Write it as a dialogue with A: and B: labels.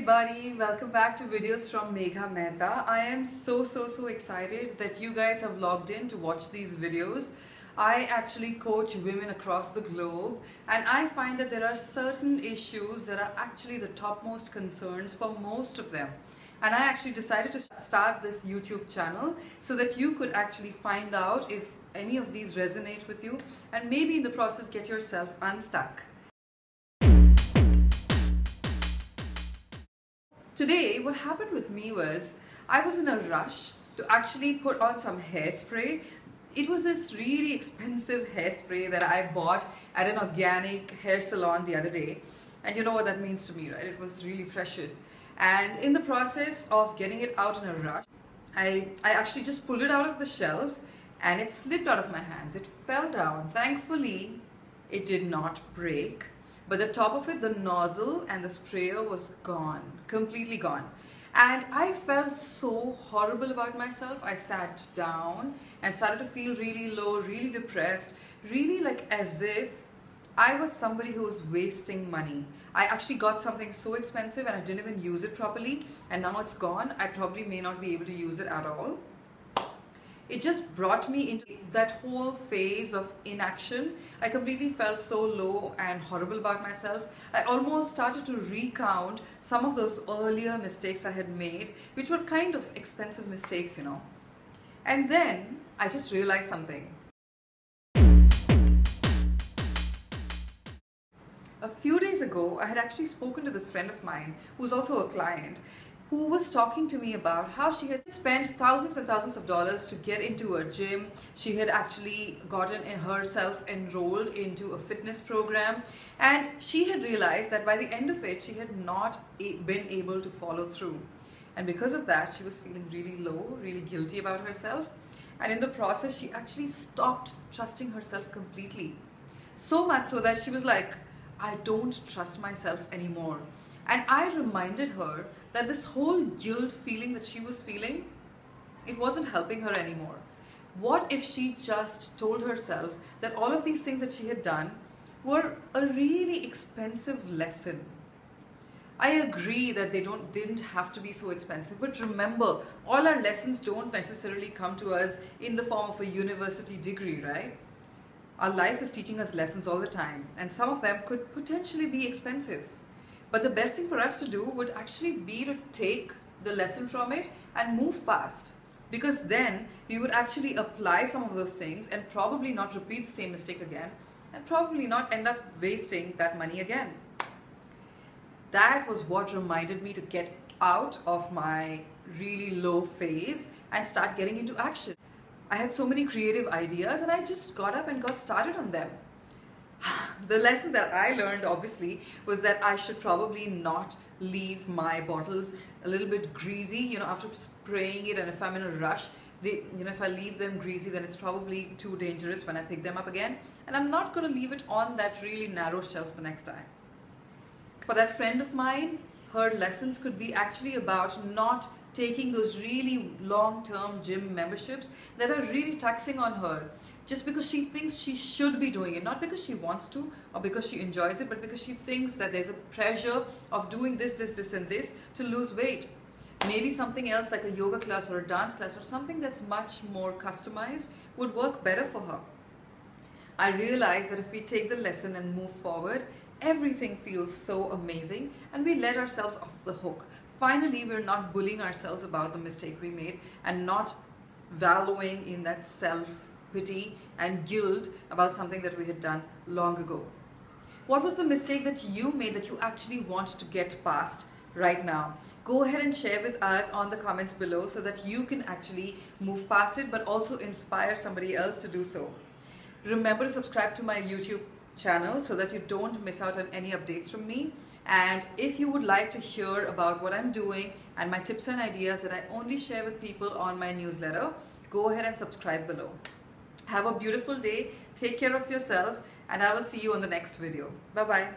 A: everybody, welcome back to videos from Megha Mehta. I am so excited that you guys have logged in to watch these videos. I actually coach women across the globe, and I find that there are certain issues that are actually the topmost concerns for most of them. And I actually decided to start this YouTube channel so that you could actually find out if any of these resonate with you and maybe in the process get yourself unstuck. Today, what happened with me was I was in a rush to actually put on some hairspray. It was this really expensive hairspray that I bought at an organic hair salon the other day. And you know what that means to me, right? It was really precious. And in the process of getting it out in a rush, I actually just pulled it out of the shelf and it slipped out of my hands. It fell down. Thankfully, it did not break. But the top of it, the nozzle and the sprayer was gone, completely gone. And I felt so horrible about myself. I sat down and started to feel really low, really depressed, really like as if I was somebody who was wasting money. I actually got something so expensive and I didn't even use it properly, and now it's gone. I probably may not be able to use it at all. It just brought me into that whole phase of inaction. I completely felt so low and horrible about myself. I almost started to recount some of those earlier mistakes I had made, which were kind of expensive mistakes, you know. And then I just realized something. A few days ago, I had actually spoken to this friend of mine who's also a client, who was talking to me about how she had spent thousands and thousands of dollars to get into a gym. She had actually gotten herself enrolled into a fitness program, and she had realized that by the end of it, she had not been able to follow through. And because of that, she was feeling really low, really guilty about herself. And in the process, she actually stopped trusting herself completely. So much so that she was like, I don't trust myself anymore. And I reminded her that this whole guilt feeling that she was feeling, it wasn't helping her anymore. What if she just told herself that all of these things that she had done were a really expensive lesson? I agree that they didn't have to be so expensive, but remember, all our lessons don't necessarily come to us in the form of a university degree, right? Our life is teaching us lessons all the time, and some of them could potentially be expensive. But the best thing for us to do would actually be to take the lesson from it and move past. Because then we would actually apply some of those things and probably not repeat the same mistake again, and probably not end up wasting that money again. That was what reminded me to get out of my really low phase and start getting into action. I had so many creative ideas and I just got up and got started on them. The lesson that I learned, obviously, was that I should probably not leave my bottles a little bit greasy, you know, after spraying it. And if I'm in a rush, if I leave them greasy, then it's probably too dangerous when I pick them up again. And I'm not going to leave it on that really narrow shelf the next time. For that friend of mine, her lessons could be actually about not taking those really long-term gym memberships that are really taxing on her, just because she thinks she should be doing it, not because she wants to or because she enjoys it, but because she thinks that there's a pressure of doing this and this to lose weight. Maybe something else like a yoga class or a dance class or something that's much more customized would work better for her. I realized that if we take the lesson and move forward, everything feels so amazing and we let ourselves off the hook. Finally, we're not bullying ourselves about the mistake we made and not wallowing in that self-pity and guilt about something that we had done long ago. What was the mistake that you made that you actually want to get past right now? Go ahead and share with us on the comments below so that you can actually move past it, but also inspire somebody else to do so. Remember to subscribe to my YouTube channel so that you don't miss out on any updates from me. And if you would like to hear about what I'm doing and my tips and ideas that I only share with people on my newsletter, go ahead and subscribe below. Have a beautiful day, take care of yourself, and I will see you on the next video. Bye-bye.